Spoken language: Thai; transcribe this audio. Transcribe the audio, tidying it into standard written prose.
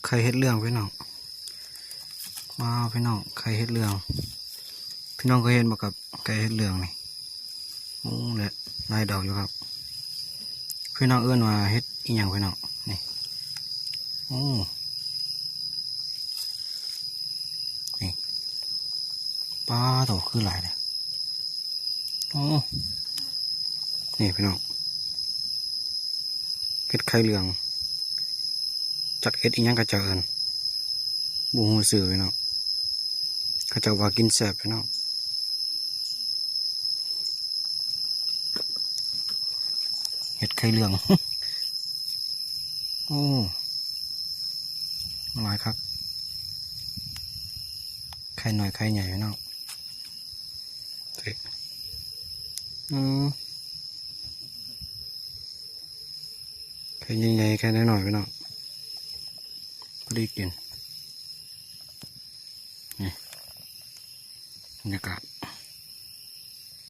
ไข่เห็ดเหลืองพี่น้องว้าวพี่น้องไข่เห็ดเหลืองพี่น้องเคยเห็นบ่กับไข่เห็ดเหลืองนี่โอ้และลายดอกอยู่ครับพี่น้องเอื้อนว่าเห็ดอีหยังพี่น้องนี่โอ้นี่ปลาโตคือหลายเลยโอ้นี่พี่น้องเห็ดไข่เหลืองจักเห็ดอีหยังกระเจิญบูฮูสื่อพี่น้องเขาจะว่ากินแซ่บพี่น้องเห็ดไข่เหลือง โอ้หลายครับไข่หน่อยไข่ใหญ่พี่น้องไข่ใหญ่ๆไข่น้อยๆพี่น้องพอดีกินนี่บรรยากาศ